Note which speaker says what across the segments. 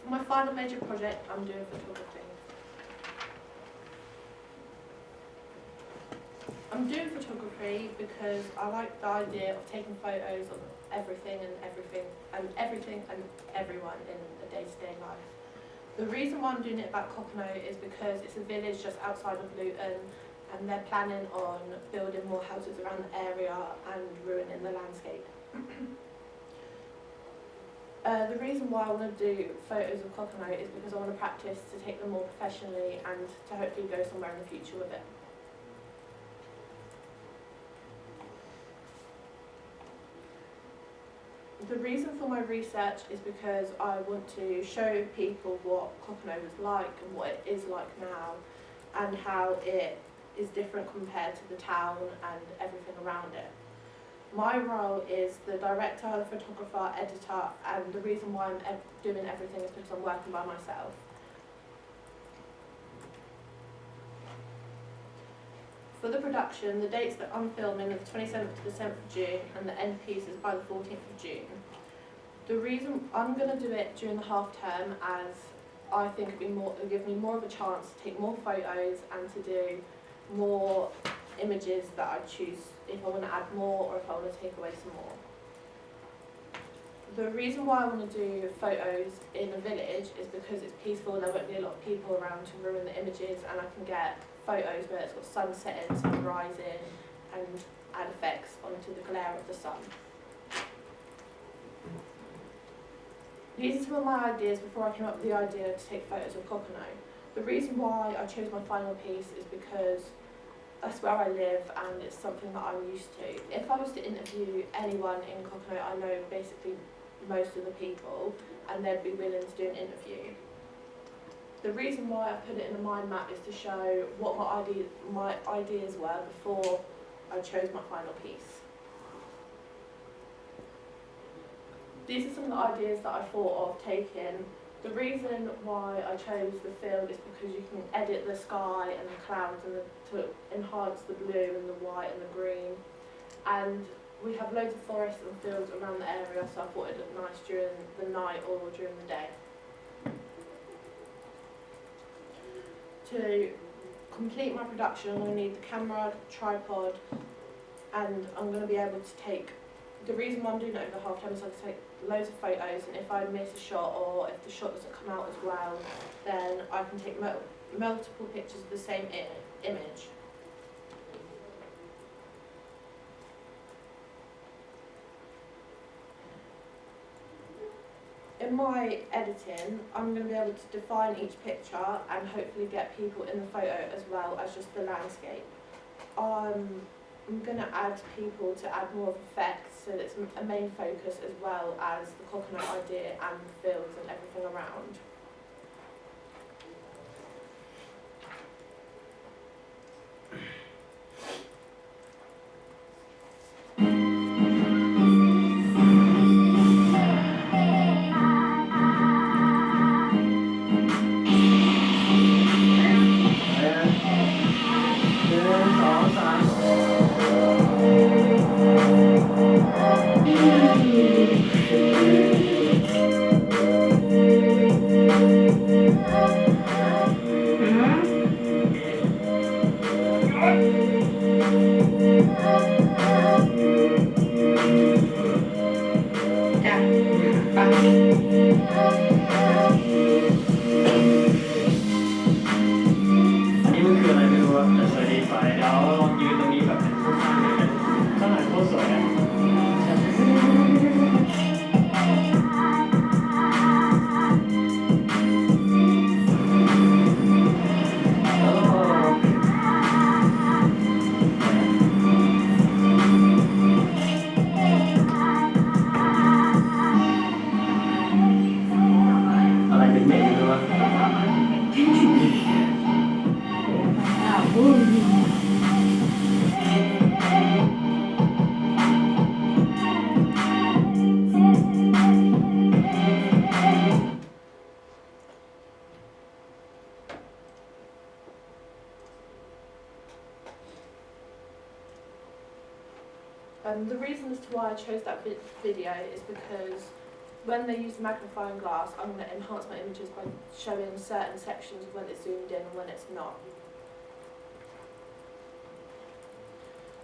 Speaker 1: For my final major project, I'm doing photography. I'm doing photography because I like the idea of taking photos of everything and everyone in a day-to-day life. The reason why I'm doing it about Cocknoe is because it's a village just outside of Luton, and they're planning on building more houses around the area and ruining the landscape. The reason why I want to do photos of Cocknoe is because I want to practice to take them more professionally and to hopefully go somewhere in the future with it. The reason for my research is because I want to show people what Cocknoe was like and what it is like now, and how it is different compared to the town and everything around it. My role is the director, the photographer, editor, and the reason why I'm doing everything is because I'm working by myself. For the production, the dates that I'm filming are the 27th to the 7th of June, and the end piece is by the 14th of June. The reason I'm going to do it during the half term, as I think it'll give me more of a chance to take more photos and to do more images that I choose if I want to add more or if I want to take away some more. The reason why I want to do photos in a village is because it's peaceful and there won't be a lot of people around to ruin the images, and I can get photos where it's got sun setting, sun rising, and add effects onto the glare of the sun. These are some of my ideas before I came up with the idea to take photos of Cocknoe. The reason why I chose my final piece is because that's where I live and it's something that I'm used to. If I was to interview anyone in Cocknoe, I know basically most of the people, and they'd be willing to do an interview. The reason why I put it in a mind map is to show what my ideas were before I chose my final piece. These are some of the ideas that I thought of taking. The reason why I chose the field is because you can edit the sky and the clouds and to enhance the blue and the white and the green. And we have loads of forests and fields around the area, so I thought it looked nice during the night or during the day. To complete my production, I'm going to need the camera, tripod, and I'm going to be able to take. The reason why I'm doing it over the half time is I can take loads of photos, and if I miss a shot or if the shot doesn't come out as well, then I can take multiple pictures of the same image. In my editing, I'm going to be able to define each picture and hopefully get people in the photo as well as just the landscape. I'm going to add people to add more of effects, so that's a main focus as well as the Cocknoe idea and the fields and everything around. The reason as to why I chose that video is because when they use the magnifying glass, I'm going to enhance my images by showing certain sections of when it's zoomed in and when it's not.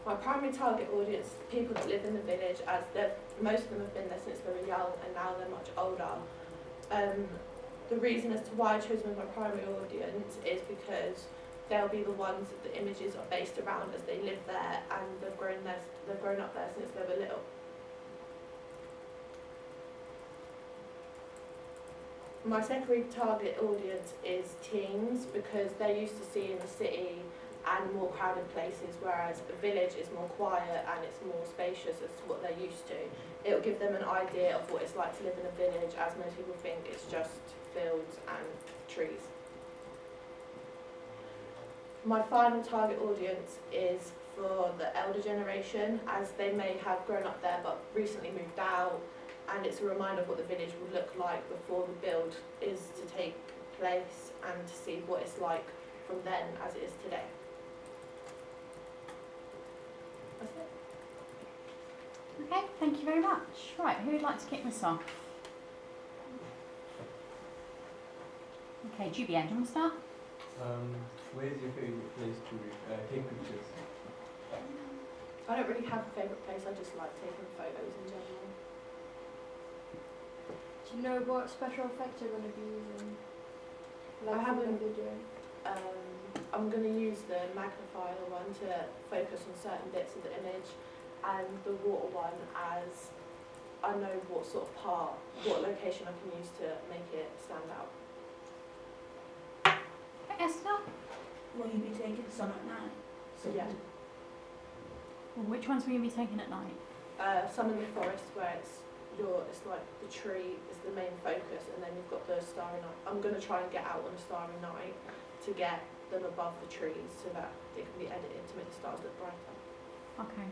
Speaker 1: My primary target audience is people that live in the village, as most of them have been there since they were young and now they're much older. The reason as to why I chose them as my primary audience is because they'll be the ones that the images are based around, as they live there and they've grown up there since they were little. My secondary target audience is teens, because they're used to seeing the city and more crowded places, whereas a village is more quiet and it's more spacious as to what they're used to. It will give them an idea of what it's like to live in a village, as most people think it's just fields and trees. My final target audience is for the elder generation, as they may have grown up there but recently moved out, and it's a reminder of what the village would look like before the build is to take place, and to see what it's like from then as it is today. That's it.
Speaker 2: Okay, thank you very much. Right, who would like to kick this off? Okay, Julianne, do you want to start?
Speaker 3: Where's your favourite place to take pictures?
Speaker 1: I don't really have a favourite place, I just like taking photos in general.
Speaker 4: Do you know what special effects you're going to be using? Like
Speaker 1: I haven't.
Speaker 4: for the video?
Speaker 1: I'm going to use the magnifier one to focus on certain bits of the image, and the water one as I know what sort of what location I can use to make it stand out.
Speaker 2: Okay, Esther?
Speaker 5: Will you be taking some at night?
Speaker 1: So yeah,
Speaker 2: Well, which ones will you be taking at night?
Speaker 1: some in the forest where it's like the tree is the main focus, and then you've got the starry night. I'm going to try and get out on a starry night to get them above the trees so that they can be edited to make the stars look brighter.
Speaker 2: Okay.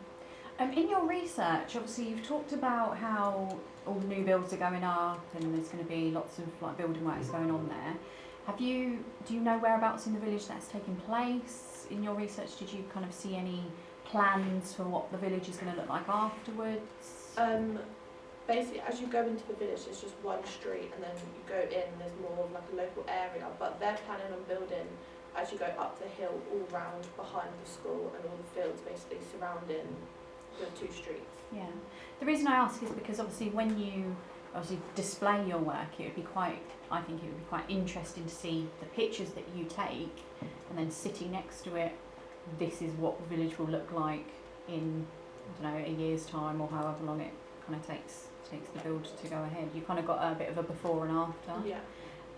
Speaker 2: In your research, obviously you've talked about how all the new builds are going up and there's going to be lots of like building works going on there. Do you know whereabouts in the village that's taking place? In your research, did you kind of see any plans for what the village is going to look like afterwards?
Speaker 1: Basically, as you go into the village, there's just one street, and then you go in, there's more of like a local area, but they're planning on building, as you go up the hill, all round behind the school and all the fields basically surrounding the two streets.
Speaker 2: Yeah. The reason I ask is because obviously when you display your work, I think it would be quite interesting to see the pictures that you take, and then sitting next to it, this is what the village will look like in, I don't know, a year's time or however long it kind of takes the build to go ahead. You kind of got a bit of a before and after.
Speaker 1: Yeah.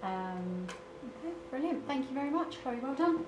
Speaker 2: Okay, brilliant. Thank you very much, Chloe. Well done.